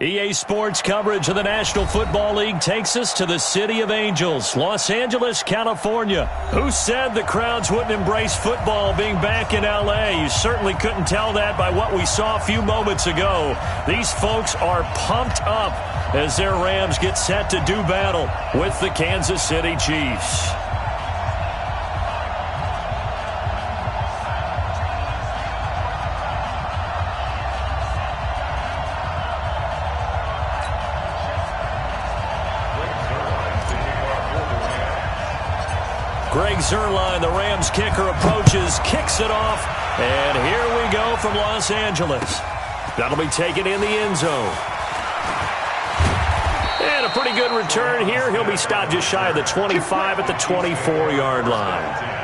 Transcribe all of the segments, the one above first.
EA Sports coverage of the National Football League takes us to the City of Angels, Los Angeles, California. Who said the crowds wouldn't embrace football being back in L.A.? You certainly couldn't tell that by what we saw a few moments ago. These folks are pumped up as their Rams get set to do battle with the Kansas City Chiefs. Greg Zuerlein, the Rams kicker, approaches, kicks it off, and here we go from Los Angeles. That'll be taken in the end zone. And a pretty good return here. He'll be stopped just shy of the 25 at the 24-yard line.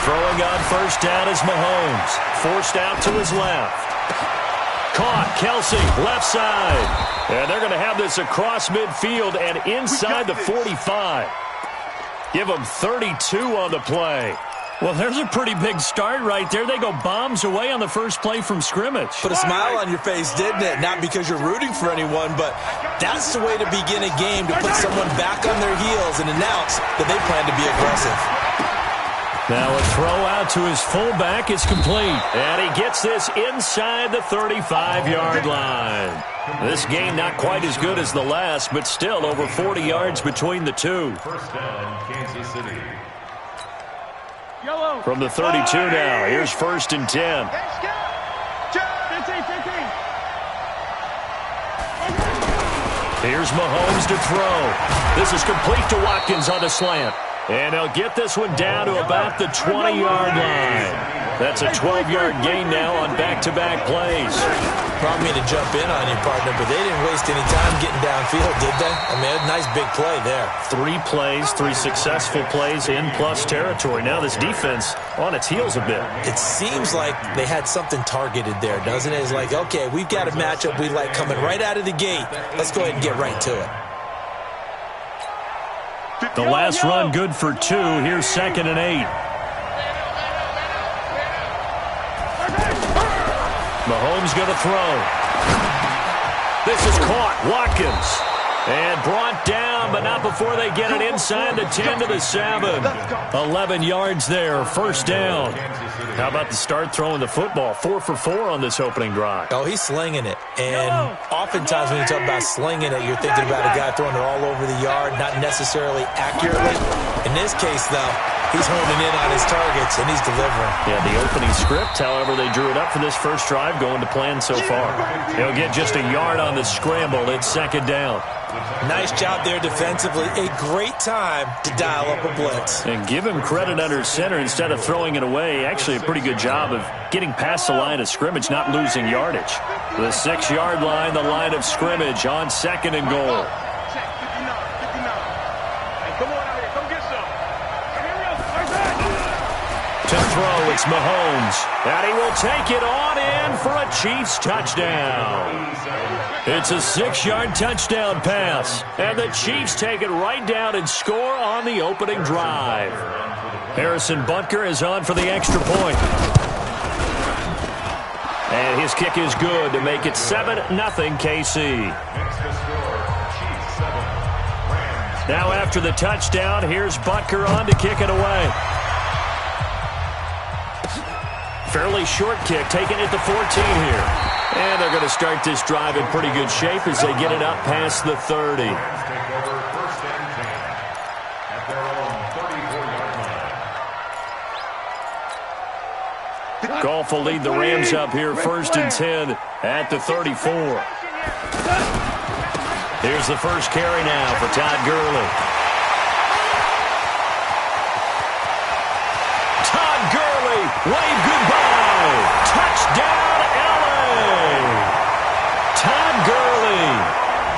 Throwing on first down is Mahomes. Forced out to his left. Caught. Kelsey, left side. And they're going to have this across midfield and inside the 45. Give them 32 on the play. Well, there's a pretty big start right there. They go bombs away on the first play from scrimmage. Put a smile on your face, didn't it? Not because you're rooting for anyone, but that's the way to begin a game, to put someone back on their heels and announce that they plan to be aggressive. Now a throw out to his fullback is complete. And he gets this inside the 35-yard line. This game not quite as good as the last, but still over 40 yards between the two. First down, Kansas City. From the 32 now, here's 1st and 10. Here's Mahomes to throw. This is complete to Watkins on the slant. And they'll get this one down to about the 20-yard line. That's a 12-yard gain now on back-to-back plays. Probably mean to jump in on you, partner, but they didn't waste any time getting downfield, did they? I mean, a nice big play there. 3 plays, 3 successful plays in plus territory. Now this defense on its heels a bit. It seems like they had something targeted there, doesn't it? It's like, okay, we've got a matchup we like coming right out of the gate. Let's go ahead and get right to it. The last run good for 2. Here's 2nd and 8. Mahomes going to throw. This is caught. Watkins. And brought down, but not before they get it inside the 10 to the 7. 11 yards there. First down. How about the start throwing the football? 4 for 4 on this opening drive. Oh, he's slinging it. And oftentimes when you talk about slinging it, you're thinking about a guy throwing it all over the yard, not necessarily accurately. In this case, though, he's honing in on his targets, and he's delivering. Yeah, the opening script, however, they drew it up for this first drive, going to plan so far. He'll get just a yard on the scramble. It's 2nd down. Nice job there defensively. A great time to dial up a blitz. And give him credit under center instead of throwing it away. Actually, a pretty good job of getting past the line of scrimmage, not losing yardage. The 6-yard line, the line of scrimmage on 2nd and goal. To throw, it's Mahomes. And he will take it on in for a Chiefs touchdown. It's a 6-yard touchdown pass. And the Chiefs take it right down and score on the opening drive. Harrison Butker is on for the extra point. And his kick is good to make it 7-0 KC. Now after the touchdown, here's Butker on to kick it away. Fairly short kick, taking it to 14 here. And they're going to start this drive in pretty good shape as they get it up past the 30. Goff will lead the Rams up here 1st and 10 at the 34. Here's the first carry now for Todd Gurley. Todd Gurley, wave goodbye. Touchdown, LA. Todd Gurley,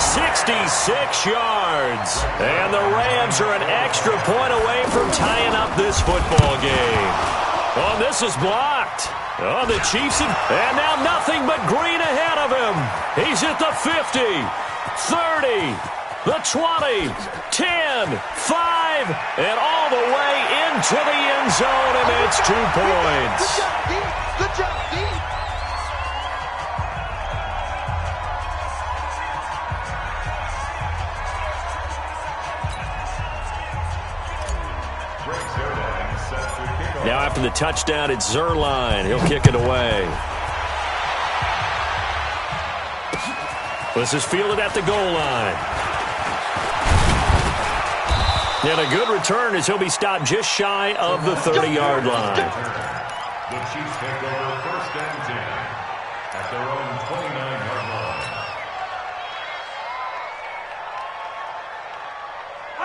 66 yards. And the Rams are an extra point away from tying up this football game. Oh, this is blocked. Oh, the Chiefs, and now nothing but green ahead of him. He's at the 50, 30, the 20, 10, 5, and all the way into the end zone, and it's 2 points. Good job, D. Now after the touchdown, it's Zerline. He'll kick it away. This is fielded at the goal line. And a good return as he'll be stopped just shy of the 30-yard line. The Chiefs take over 1st and 10 at their own 29-yard line.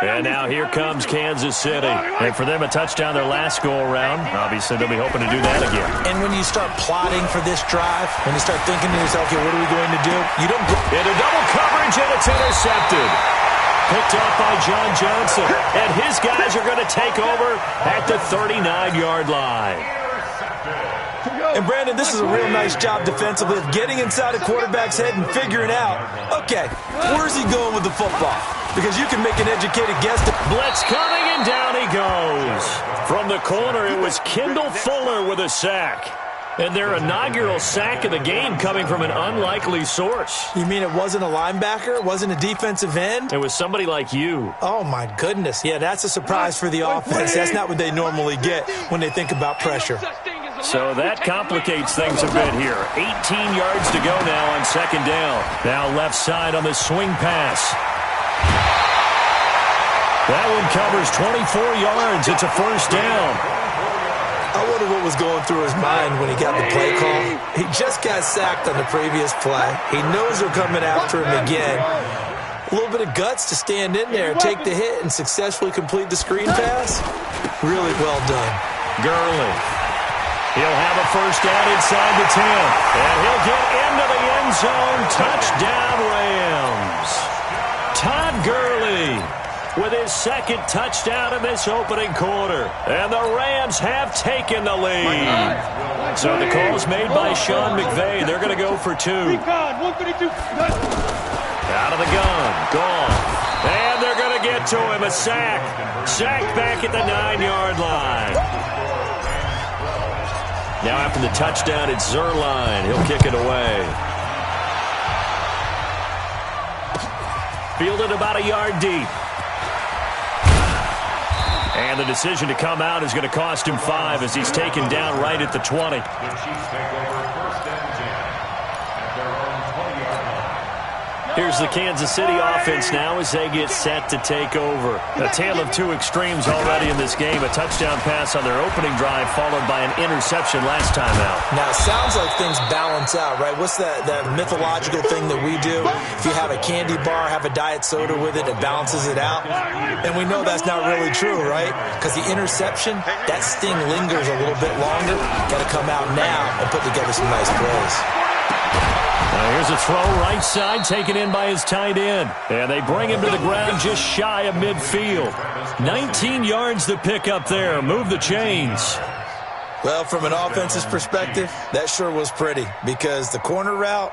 And now here comes Kansas City. And for them, a touchdown their last go-around. Obviously, they'll be hoping to do that again. And when you start plotting for this drive, when you start thinking to yourself, okay, what are we going to do? You don't go into double coverage, and it's intercepted. Picked up by John Johnson. And his guys are going to take over at the 39-yard line. And, Brandon, this is a real nice job defensively of getting inside a quarterback's head and figuring out, okay, where's he going with the football? Because you can make an educated guess. Blitz coming, and down he goes. From the corner, it was Kendall Fuller with a sack. And their inaugural sack of the game coming from an unlikely source. You mean it wasn't a linebacker? It wasn't a defensive end? It was somebody like you. Oh, my goodness. Yeah, that's a surprise for the offense. That's not what they normally get when they think about pressure. So that complicates things a bit here. 18 yards to go now on 2nd down. Now left side on the swing pass. That one covers 24 yards. It's a 1st down. I wonder what was going through his mind when he got the play call. He just got sacked on the previous play. He knows they're coming after him again. A little bit of guts to stand in there, take the hit, and successfully complete the screen pass. Really well done. Gurley. He'll have a 1st down inside the 10. And he'll get into the end zone. Touchdown, Rams. Todd Gurley with his 2nd touchdown in this opening quarter. And the Rams have taken the lead. So the call is made by Sean McVay. They're going to go for 2. Out of the gun. Gone. And they're going to get to him. A sack. Sacked back at the 9-yard line. Now after the touchdown, it's Zerline. He'll kick it away. Fielded about a yard deep. And the decision to come out is going to cost him 5 as he's taken down right at the 20. The Chiefs take over 1st and 10 at their own 20-yard line. Here's the Kansas City offense now as they get set to take over. A tale of 2 extremes already in this game. A touchdown pass on their opening drive followed by an interception last time out. Now, it sounds like things balance out, right? What's that mythological thing that we do? If you have a candy bar, have a diet soda with it, it balances it out. And we know that's not really true, right? Because the interception, that sting lingers a little bit longer. Got to come out now and put together some nice plays. Now here's a throw right side taken in by his tight end. And they bring him to the ground just shy of midfield. 19 yards to pick up there. Move the chains. Well, from an offense's perspective, that sure was pretty because the corner route,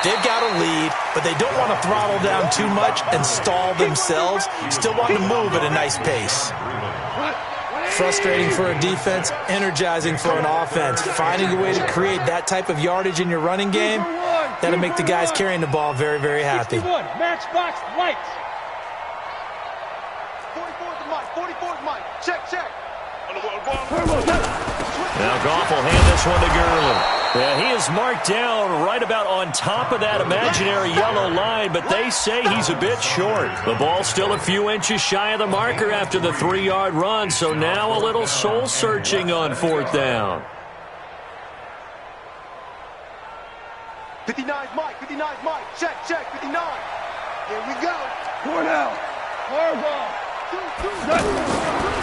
They've got a lead, but they don't want to throttle down too much and stall themselves. Still want to move at a nice pace. Frustrating for a defense, energizing for an offense. Finding a way to create that type of yardage in your running game, that'll make the guys carrying the ball very, very happy. Matchbox lights. 44's Mike. Check. Now Goff will hand this one to Gurley. Yeah, he is marked down right about on top of that imaginary yellow line, but they say he's a bit short. The ball's still a few inches shy of the marker after the 3-yard run, so now a little soul-searching on 4th down. 59's Mike. Check. 59. Here we go. 4 now.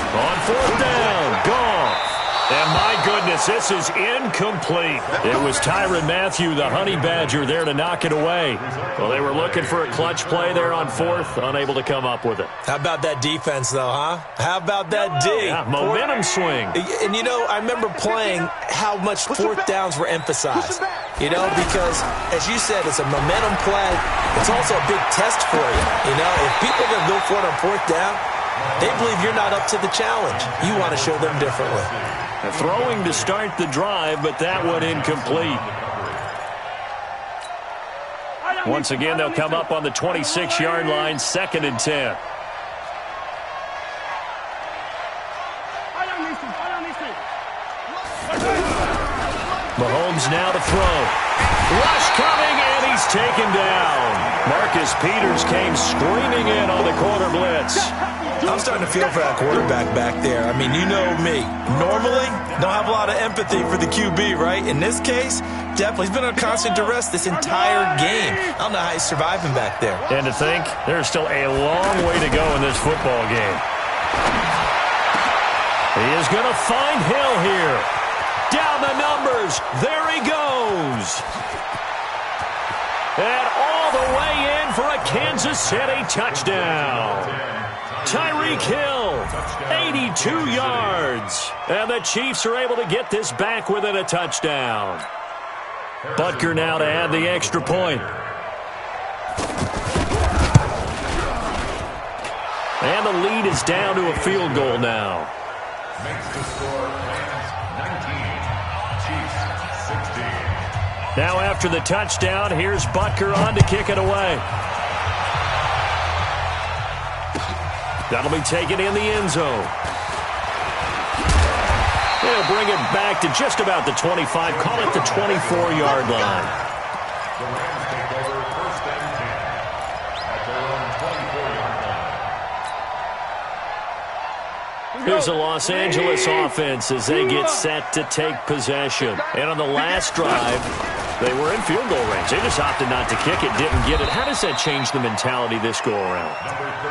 On 4th down, Goff. And my goodness, this is incomplete. It was Tyrann Mathieu, the Honey Badger, there to knock it away. Well, they were looking for a clutch play there on 4th, unable to come up with it. How about that defense, though, huh? How about that D? Yeah, momentum swing. And, you know, I remember playing how much 4th downs were emphasized. You know, because, as you said, it's a momentum play. It's also a big test for you. You know, if people are going to go for it on 4th down, they believe you're not up to the challenge. You want to show them differently. Throwing to start the drive, but that one incomplete. Once again, they'll come up on the 26-yard line, 2nd and 10. Mahomes now to throw. Rush coming, and he's taken down. Marcus Peters came screaming in on the corner blitz. I'm starting to feel for that quarterback back there. I mean, you know me. Normally, don't have a lot of empathy for the QB, right? In this case, definitely. He's been under constant duress this entire game. I don't know how he's surviving back there. And to think, there's still a long way to go in this football game. He is going to find Hill here. Down the numbers. There he goes. And all the way in for a Kansas City touchdown. Tyreek Hill, 82 yards. And the Chiefs are able to get this back within a touchdown. Butker now to add the extra point. And the lead is down to a field goal now. Makes the score 19, Chiefs 16. Now after the touchdown, here's Butker on to kick it away. That'll be taken in the end zone. They'll bring it back to just about the 25, call it the 24-yard line. The Rams take over 1st and 10 at their own 24-yard line. Here's the Los Angeles offense as they get set to take possession. And on the last drive, they were in field goal range. They just opted not to kick it, didn't get it. How does that change the mentality this go-around?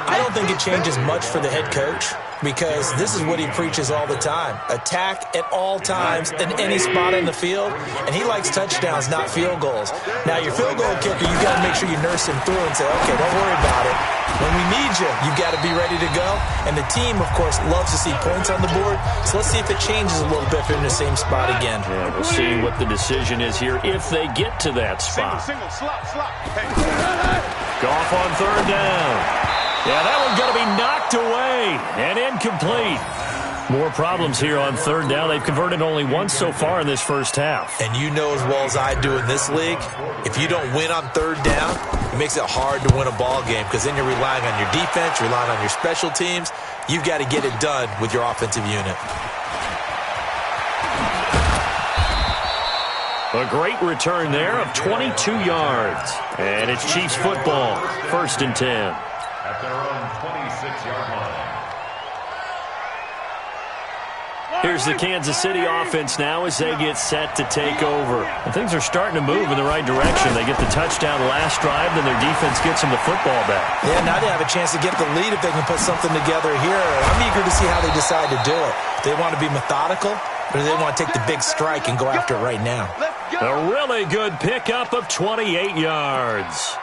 I don't think it changes much for the head coach because this is what he preaches all the time. Attack at all times in any spot on the field, and he likes touchdowns, not field goals. Now, your field goal kicker, you got to make sure you nurse him through and say, okay, don't worry about it. When we need you, you got to be ready to go. And the team, of course, loves to see points on the board. So let's see if it changes a little bit if they're in the same spot again. Yeah, we'll see what the decision is here if they get to that spot. Single, slop. Hey. Goff on 3rd down. Yeah, that one's going to be knocked away and incomplete. More problems here on 3rd down. They've converted only once so far in this first half. And you know as well as I do in this league, if you don't win on 3rd down, it makes it hard to win a ball game because then you're relying on your defense, you're relying on your special teams. You've got to get it done with your offensive unit. A great return there of 22 yards. And it's Chiefs football, 1st and 10. At their own 26-yard line. Here's the Kansas City offense now as they get set to take over. And things are starting to move in the right direction. They get the touchdown last drive, then their defense gets them the football back. Yeah, now they have a chance to get the lead if they can put something together here. I'm eager to see how they decide to do it. Do they want to be methodical, or do they want to take the big strike and go after it right now? A really good pickup of 28 yards.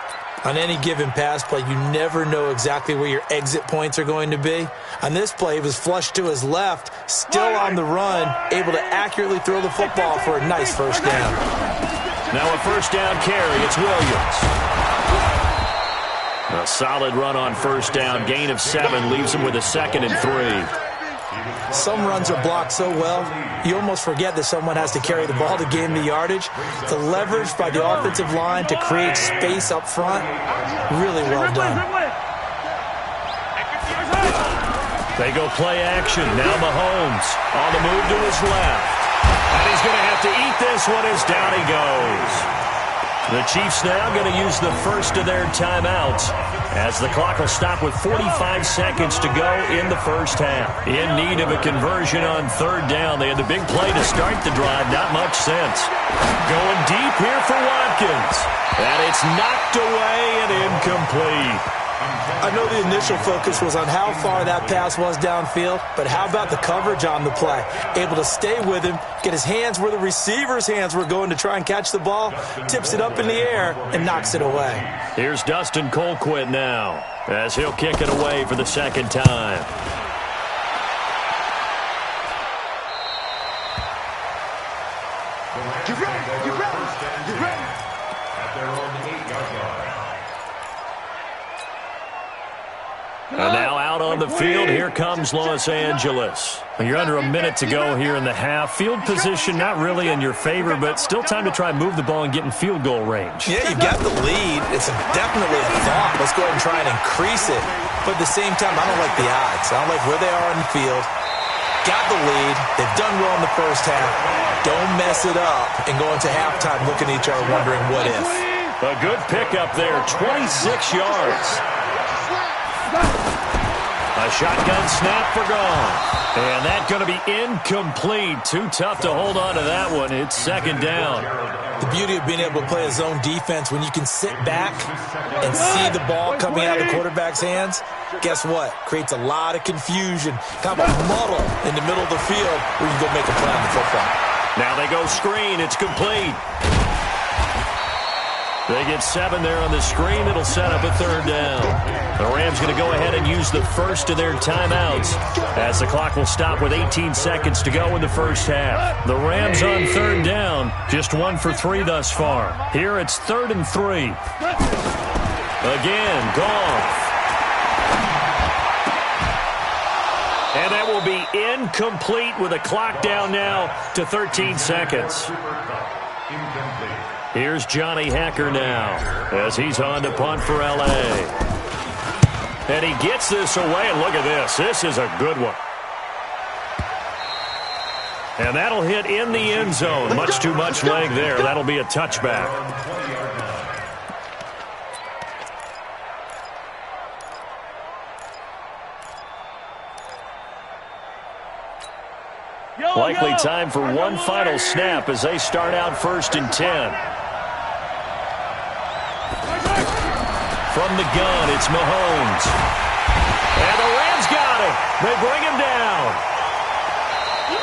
On any given pass play, you never know exactly where your exit points are going to be. On this play, he was flushed to his left, still on the run, able to accurately throw the football for a nice 1st down. Now a first down carry. It's Williams. A solid run on first down. Gain of 7 leaves him with a 2nd and 3. Some runs are blocked so well, you almost forget that someone has to carry the ball to gain the yardage. The leverage by the offensive line to create space up front, really well done. They go play action. Now Mahomes on the move to his left. And he's going to have to eat this one as down he goes. The Chiefs now going to use the first of their timeouts as the clock will stop with 45 seconds to go in the first half. In need of a conversion on third down. They had the big play to start the drive. Not much sense. Going deep here for Watkins. And it's knocked away and incomplete. I know the initial focus was on how far that pass was downfield, but how about the coverage on the play? Able to stay with him, get his hands where the receiver's hands were going to try and catch the ball, tips it up in the air, and knocks it away. Here's Dustin Colquitt now, as he'll kick it away for the second time. Get ready, get ready, get ready. At their own 8-yard line. And now out on the field, here comes Los Angeles. You're under a minute to go here in the half. Field position not really in your favor, but still time to try and move the ball and get in field goal range. Yeah, you've got the lead. It's definitely a thought. Let's go ahead and try and increase it. But at the same time, I don't like the odds. I don't like where they are on the field. Got the lead. They've done well in the first half. Don't mess it up and go into halftime looking at each other wondering what if. A good pickup there, 26 yards. A shotgun snap for gone. And that's going to be incomplete. Too tough to hold on to that one. It's second down. The beauty of being able to play a zone defense when you can sit back and see the ball coming out of the quarterback's hands, guess what? Creates a lot of confusion, kind of a muddle in the middle of the field where you can go make a play on the football. Now they go screen. It's complete. They get 7 there on the screen. It'll set up a third down. The Rams going to go ahead and use the first of their timeouts as the clock will stop with 18 seconds to go in the first half. The Rams on third down, just 1 for 3 thus far. Here it's 3rd and 3. Again, Goff. And that will be incomplete with a clock down now to 13 seconds. Here's Johnny Hacker now as he's on to punt for L.A. And he gets this away, and look at this. This is a good one. And that'll hit in the end zone. Much too much leg there. That'll be a touchback. Likely time for one final snap as they start out 1st and 10. From the gun, it's Mahomes. And the Rams got him. They bring him down.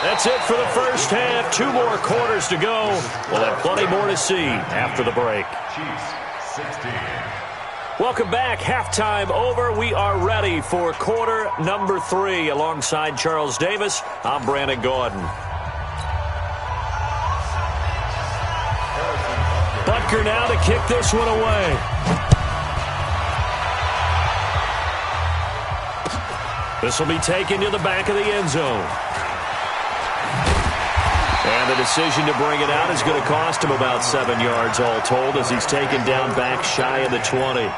That's it for the first half. 2 more quarters to go. We'll have plenty more to see after the break. Chiefs 16. Welcome back. Halftime over. We are ready for quarter number 3. Alongside Charles Davis, I'm Brandon Gordon. Butker now to kick this one away. This will be taken to the back of the end zone. And the decision to bring it out is going to cost him about 7 yards all told as he's taken down back shy of the 20.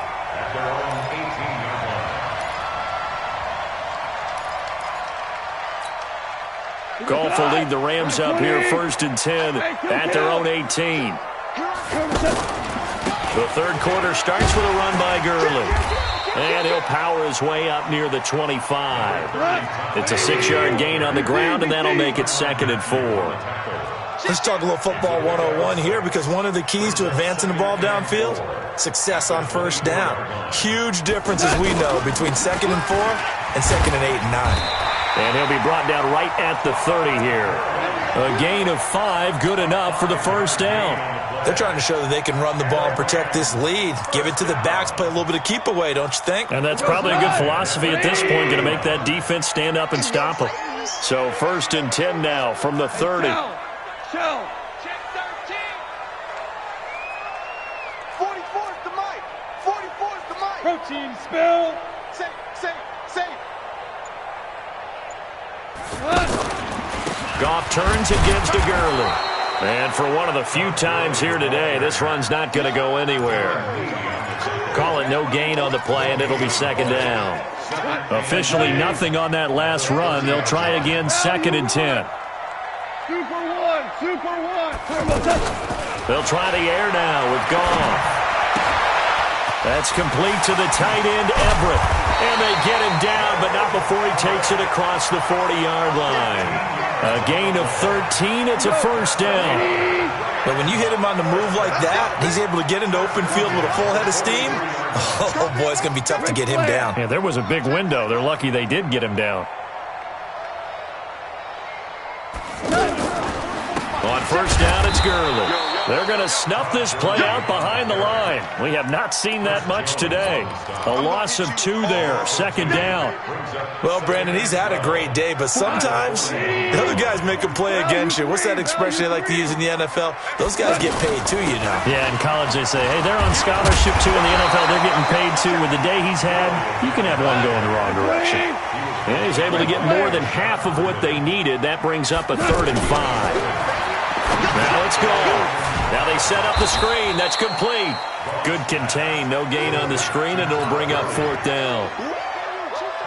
Goff will lead the Rams up here 1st and 10 at their own 18. The third quarter starts with a run by Gurley. And he'll power his way up near the 25. It's a 6-yard gain on the ground, and that'll make it 2nd and 4. Let's talk a little football 101 here, because one of the keys to advancing the ball downfield, success on first down. Huge difference, as we know, between 2nd and 4 and 2nd and 8 and 9. And he'll be brought down right at the 30 here. A gain of 5, good enough for the first down. They're trying to show that they can run the ball and protect this lead. Give it to the backs, play a little bit of keep away, don't you think? And that's probably a good philosophy at this point, going to make that defense stand up and stop them. So 1st and 10 now from the 30. Spill. Safe, safe, safe. Goff turns and gives to Gurley. And for one of the few times here today, this run's not going to go anywhere. Call it no gain on the play, and it'll be second down. Officially nothing on that last run. They'll try again, 2nd and 10. Super one. They'll try the air now with Goff. That's complete to the tight end, Everett. And they get him down, but not before he takes it across the 40-yard line. A gain of 13. It's a first down. But when you hit him on the move like that, he's able to get into open field with a full head of steam. Oh, boy, it's going to be tough to get him down. Yeah, there was a big window. They're lucky they did get him down. On first down, it's Gurley. They're going to snuff this play out behind the line. We have not seen that much today. A loss of 2 there, 2nd down. Well, Brandon, he's had a great day, but sometimes the other guys make a play against you. What's that expression they like to use in the NFL? Those guys get paid too, you know. Yeah, in college they say, hey, they're on scholarship too. In the NFL, they're getting paid too. With the day he's had, you can have one go in the wrong direction. And he's able to get more than half of what they needed. That brings up a 3rd and 5. Now it's gone. Now they set up the screen. That's complete. Good contain. No gain on the screen, and it'll bring up 4th down.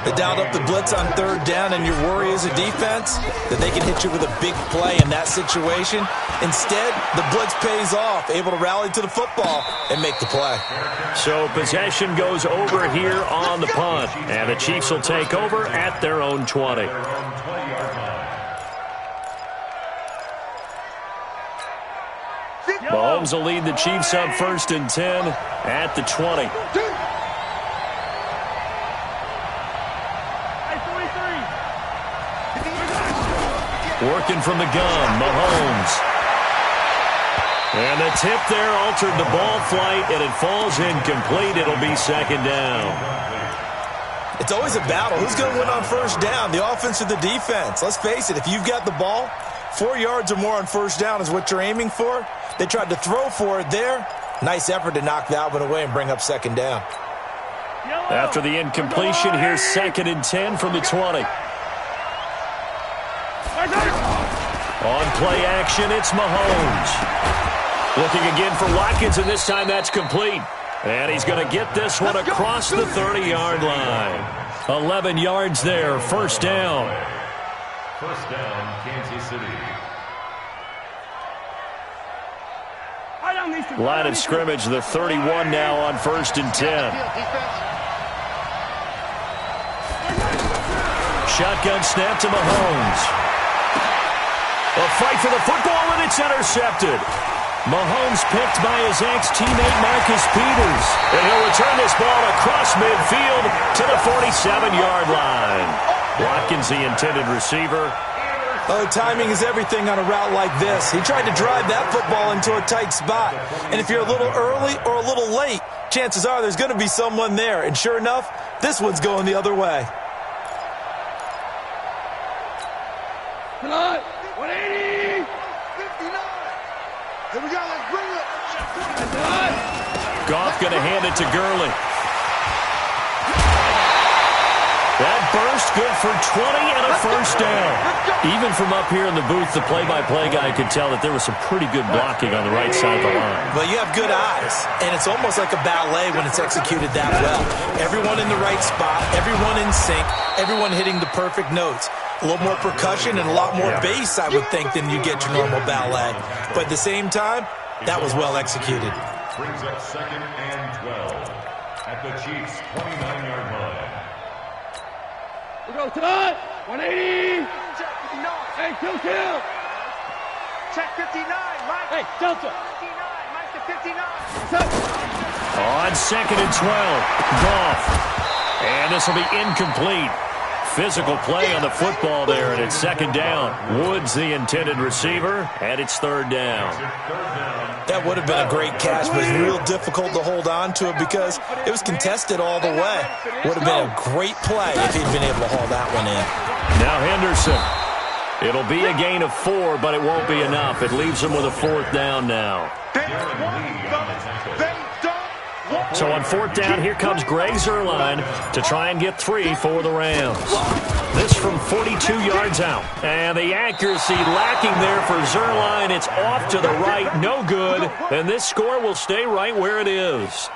They dialed up the blitz on 3rd down, and your worry as a defense that they can hit you with a big play in that situation. Instead, the blitz pays off, able to rally to the football and make the play. So possession goes over here on the punt, and the Chiefs will take over at their own 20. Mahomes will lead the Chiefs up 1st and 10 at the 20. Working from the gun, Mahomes. And the tip there altered the ball flight, and it falls incomplete. It'll be 2nd down. It's always a battle. Who's going to win on first down, the offense or the defense? Let's face it, if you've got the ball, 4 yards or more on first down is what you're aiming for. They tried to throw for it there. Nice effort to knock that one away and bring up 2nd down. After the incompletion, here's 2nd and 10 from the 20. On play action, it's Mahomes. Looking again for Watkins, and this time that's complete. And he's going to get this one across the 30-yard line. 11 yards there, 1st down. First down, Kansas City. Line of scrimmage, the 31 now on 1st and 10. Shotgun snap to Mahomes. A fight for the football, and it's intercepted. Mahomes picked by his ex-teammate Marcus Peters. And he'll return this ball across midfield to the 47-yard line. Watkins, the intended receiver. Oh, timing is everything on a route like this. He tried to drive that football into a tight spot. And if you're a little early or a little late, chances are there's going to be someone there. And sure enough, this one's going the other way. Come on, 180. 59. Here we go, let's bring it. Goff going to hand it to Gurley. That burst good for 20 and a first down. Even from up here in the booth, the play-by-play guy could tell that there was some pretty good blocking on the right side of the line. Well, you have good eyes, and it's almost like a ballet when it's executed that well. Everyone in the right spot, everyone in sync, everyone hitting the perfect notes. A little more percussion and a lot more bass, I would think, than you get your normal ballet. But at the same time, that was well executed. Brings up 2nd and 12 at the Chiefs' 29-yard line. We go tonight. 180. Check 59. Hey, kill. Check 59. Mike. Hey, Delta. 59. Mike to 59. On 2nd and 12, Goff. And this will be incomplete. Physical play on the football there, and it's 2nd down. Woods, the intended receiver, and it's 3rd down. That would have been a great catch, but it's real difficult to hold on to it because it was contested all the way. Would have been a great play if he'd been able to haul that one in. Now Henderson. It'll be a gain of 4, but it won't be enough. It leaves him with a 4th down now. They don't So on 4th down, here comes Greg Zuerlein to try and get 3 for the Rams. This from 42 yards out. And the accuracy lacking there for Zuerlein. It's off to the right, no good. And this score will stay right where it is.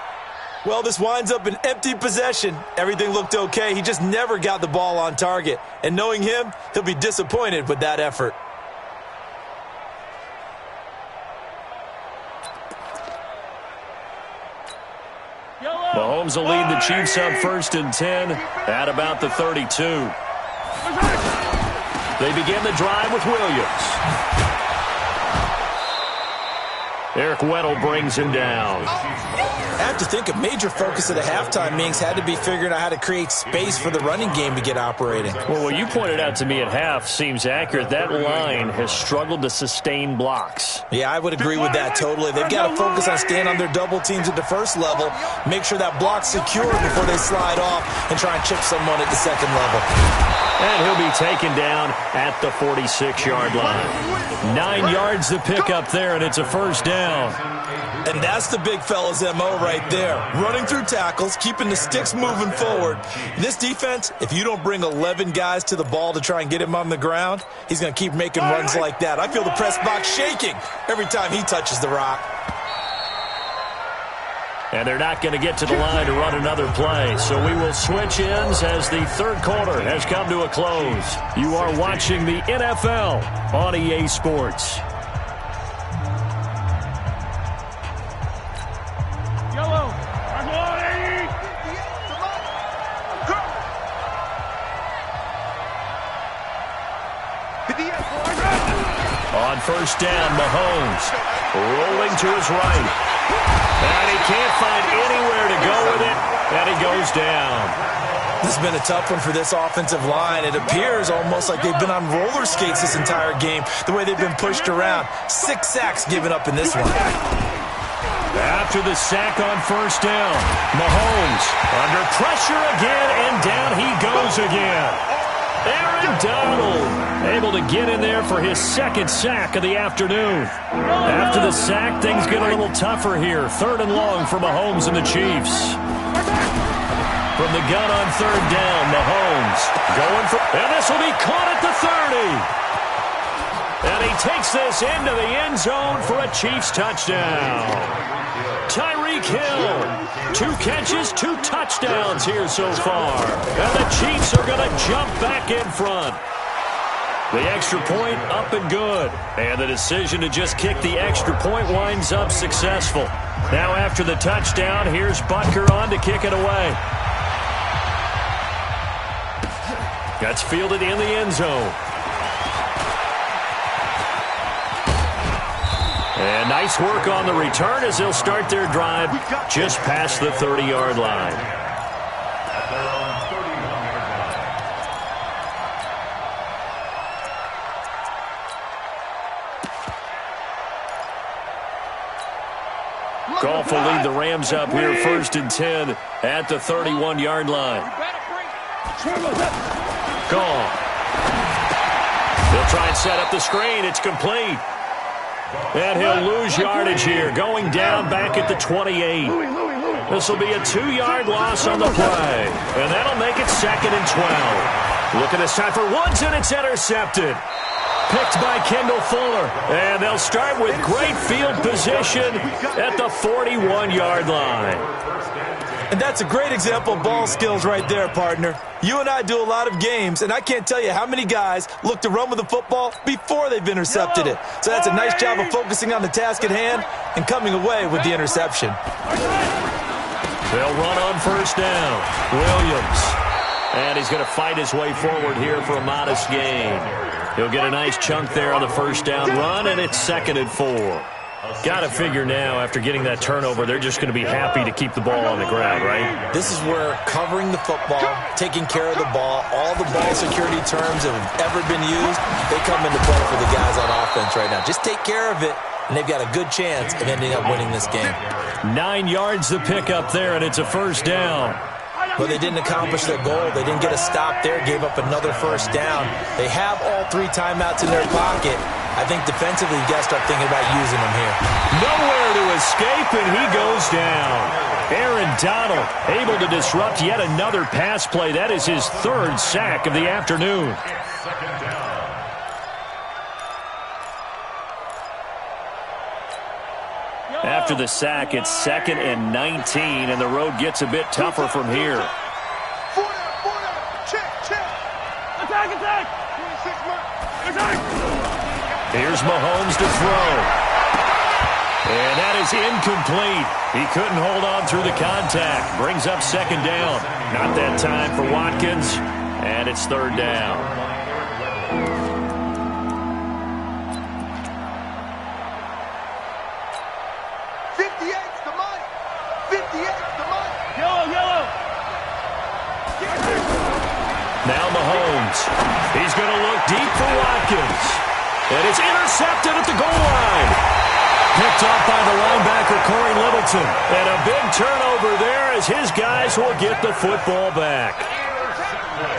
Well, this winds up an empty possession. Everything looked okay. He just never got the ball on target. And knowing him, he'll be disappointed with that effort. Mahomes will lead the Chiefs up 1st and 10 at about the 32. They begin the drive with Williams. Eric Weddle brings him down. I have to think a major focus of the halftime meetings had to be figuring out how to create space for the running game to get operating. Well, what you pointed out to me at half seems accurate. That line has struggled to sustain blocks. Yeah, I would agree with that totally. They've got to focus on staying on their double teams at the first level, make sure that block's secure before they slide off and try and chip someone at the second level. And he'll be taken down at the 46-yard line. 9 yards to pick up there, and it's a 1st down. And that's the big fella's MO right there. Running through tackles, keeping the sticks moving forward. This defense, if you don't bring 11 guys to the ball to try and get him on the ground, he's going to keep making runs like that. I feel the press box shaking every time he touches the rock. And they're not going to get to the line to run another play. So we will switch ends as the 3rd quarter has come to a close. You are watching the NFL on EA Sports. On 1st down, Mahomes rolling to his right. And he can't find anywhere to go with it, and he goes down. This has been a tough one for this offensive line. It appears almost like they've been on roller skates this entire game, the way they've been pushed around. 6 sacks given up in this one. After the sack on 1st down, Mahomes under pressure again, and down he goes again. Aaron Donald able to get in there for his 2nd sack of the afternoon. After the sack, things get a little tougher here. 3rd and long for Mahomes and the Chiefs. From the gun on 3rd down, Mahomes going for, and this will be caught at the 30. And he takes this into the end zone for a Chiefs touchdown. Tyreek Hill, 2 catches, 2 touchdowns here so far. And the Chiefs are going to jump back in front. The extra point up and good. And the decision to just kick the extra point winds up successful. Now after the touchdown, here's Butker on to kick it away. That's fielded in the end zone. And nice work on the return as they'll start their drive just past the 30-yard line. Goff will lead the Rams up here 1st and 10 at the 31-yard line. Goff. They'll try and set up the screen. It's complete. And he'll lose yardage here, going down back at the 28. This will be a 2-yard loss on the play. And that'll make it 2nd and 12. Look at this time for Woods, and it's intercepted. Picked by Kendall Fuller. And they'll start with great field position at the 41-yard line. And that's a great example of ball skills right there, partner. You and I do a lot of games, and I can't tell you how many guys look to run with the football before they've intercepted it. So that's a nice job of focusing on the task at hand and coming away with the interception. They'll run on 1st down. Williams. And he's going to fight his way forward here for a modest gain. He'll get a nice chunk there on the 1st down run, and it's 2nd and 4. Got to figure now, after getting that turnover, they're just going to be happy to keep the ball on the ground, right? This is where covering the football, taking care of the ball, all the ball security terms that have ever been used, they come into play for the guys on offense right now. Just take care of it, and they've got a good chance of ending up winning this game. 9 yards to pick up there, and it's a 1st down. But they didn't accomplish their goal. They didn't get a stop there, gave up another 1st down. They have all 3 timeouts in their pocket, I think defensively you got to start thinking about using him here. Nowhere to escape, and he goes down. Aaron Donald able to disrupt yet another pass play. That is his third sack of the afternoon. After the sack, it's 2nd and 19, and the road gets a bit tougher from here. Attack, attack! Here's Mahomes to throw. And that is incomplete. He couldn't hold on through the contact. Brings up 2nd down. Not that time for Watkins, and it's 3rd down. Now Mahomes. He's going to look deep for Watkins. And it's intercepted at the goal line. Picked off by the linebacker, Corey Littleton. And a big turnover there as his guys will get the football back.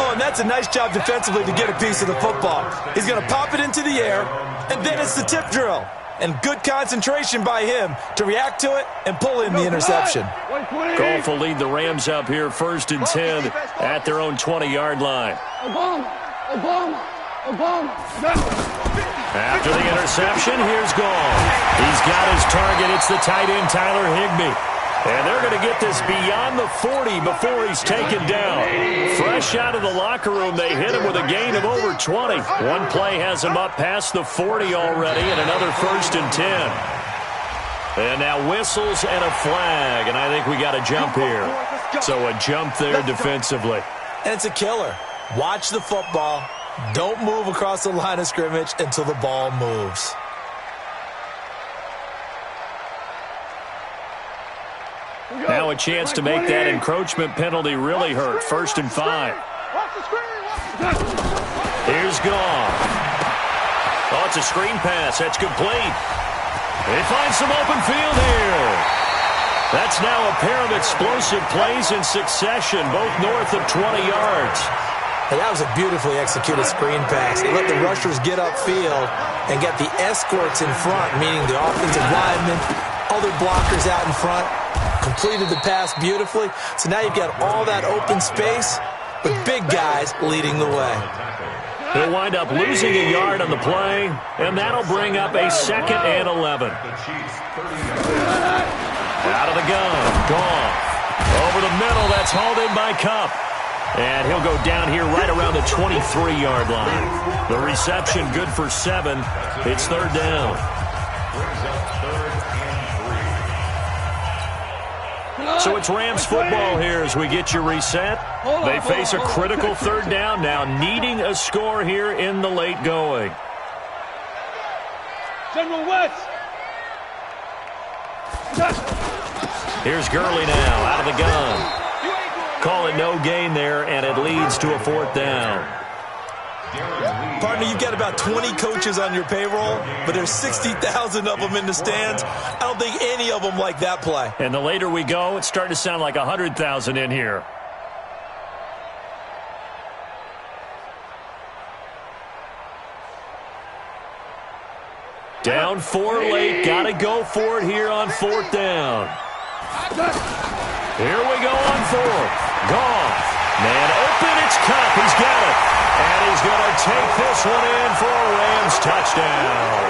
Oh, and that's a nice job defensively to get a piece of the football. He's going to pop it into the air, and then it's the tip drill. And good concentration by him to react to it and pull in the interception. Goff will lead the Rams up here 1st and 10 at their own 20-yard line. After the interception, here's Goff. He's got his target. It's the tight end, Tyler Higbee. And they're going to get this beyond the 40 before he's taken down. Fresh out of the locker room, they hit him with a gain of over 20. One play has him up past the 40 already, and another 1st and 10. And now whistles and a flag, and I think we got a jump here. So a jump there defensively. And it's a killer. Watch the football. Don't move across the line of scrimmage until the ball moves. Now a chance to make that encroachment penalty really hurt. 1st and 5. Here's Goff. Oh, it's a screen pass. That's complete. They find some open field here. That's now a pair of explosive plays in succession, both north of 20 yards. And that was a beautifully executed screen pass. They let the rushers get upfield and get the escorts in front, meaning the offensive linemen, other blockers out in front. Completed the pass beautifully. So now you've got all that open space with big guys leading the way. He'll wind up losing a yard on the play, and that'll bring up a 2nd and 11. Out of the gun. Goff. Over the middle. That's hauled in by Kupp. And he'll go down here right around the 23-yard line. The reception good for 7. It's 3rd down. So it's Rams football here as we get you reset. They face a critical 3rd down now, needing a score here in the late going. General West. Here's Gurley now out of the gun. Call it no gain there, and it leads to a 4th down. Partner, you've got about 20 coaches on your payroll, but there's 60,000 of them in the stands. I don't think any of them like that play. And the later we go, it's starting to sound like 100,000 in here. Down 4 late. Got to go for it here on 4th down. Here we go on 4th. Goff. Man open, it's Kupp. He's got it. And he's going to take this one in for a Rams touchdown.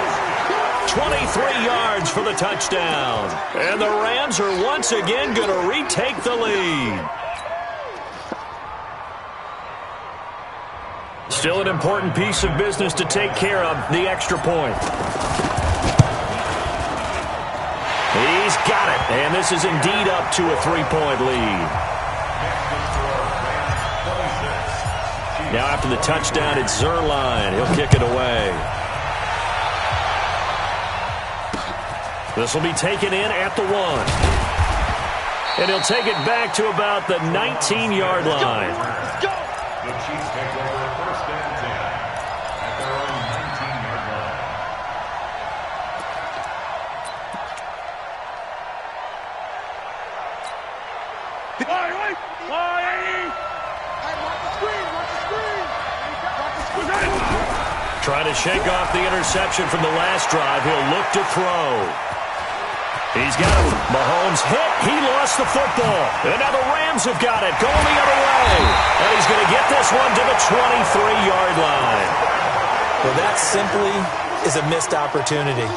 23 yards for the touchdown. And the Rams are once again going to retake the lead. Still an important piece of business to take care of, the extra point. He's got it. And this is indeed up to a 3-point lead. Now after the touchdown, it's Zerline. He'll kick it away. This will be taken in at the 1. And he'll take it back to about the 19-yard line. The Chiefs take over 1st and 10 at their own 19-yard line. Trying to shake off the interception from the last drive. He'll look to throw. He's got it. Mahomes hit. He lost the football. And now the Rams have got it. Going the other way. And he's going to get this one to the 23-yard line. Well, that simply is a missed opportunity.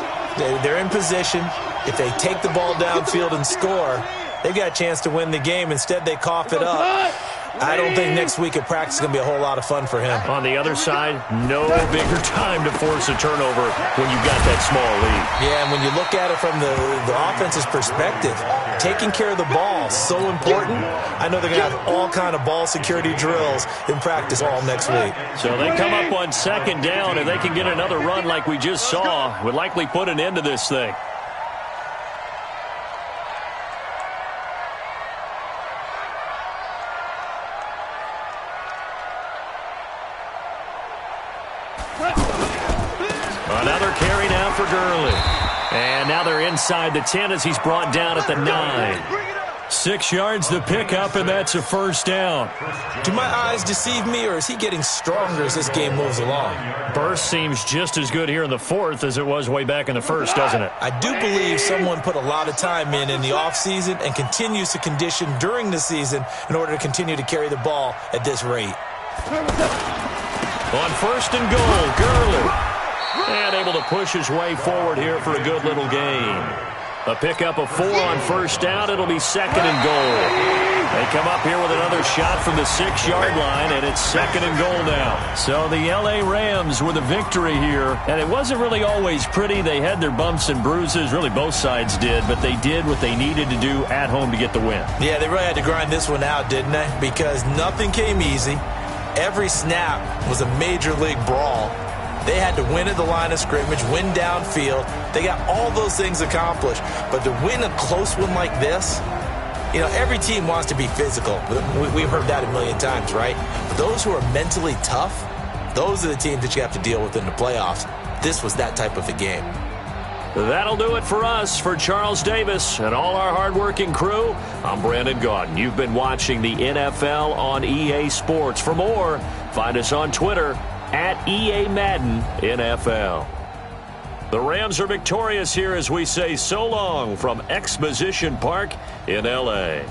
They're in position. If they take the ball downfield and score, they've got a chance to win the game. Instead, they cough it up. I don't think next week at practice is going to be a whole lot of fun for him. On the other side, no bigger time to force a turnover when you've got that small lead. Yeah, and when you look at it from the offense's perspective, taking care of the ball is so important. I know they're going to have all kind of ball security drills in practice all next week. So they come up on second down, and they can get another run like we just saw. Would likely put an end to this thing. Another carry now for Gurley. And now they're inside the 10 as he's brought down at the 9. 6 yards the pickup, and that's a first down. Do my eyes deceive me, or is he getting stronger as this game moves along? Burst seems just as good here in the fourth as it was way back in the first, doesn't it? I do believe someone put a lot of time in the offseason and continues to condition during the season in order to continue to carry the ball at this rate. On first and goal, Gurley. And able to push his way forward here for a good little gain. A pickup of 4 on first down. It'll be second and goal. They come up here with another shot from the 6-yard line, and it's second and goal now. So the L.A. Rams with a victory here. And it wasn't really always pretty. They had their bumps and bruises. Really, both sides did. But they did what they needed to do at home to get the win. Yeah, they really had to grind this one out, didn't they? Because nothing came easy. Every snap was a major league brawl. They had to win at the line of scrimmage, win downfield. They got all those things accomplished. But to win a close one like this, you know, every team wants to be physical. We've heard that a million times, right? But those who are mentally tough, those are the teams that you have to deal with in the playoffs. This was that type of a game. That'll do it for us. For Charles Davis and all our hardworking crew, I'm Brandon Gaudin. You've been watching the NFL on EA Sports. For more, find us on Twitter at EA Madden NFL. The Rams are victorious here as we say so long from Exposition Park in L.A.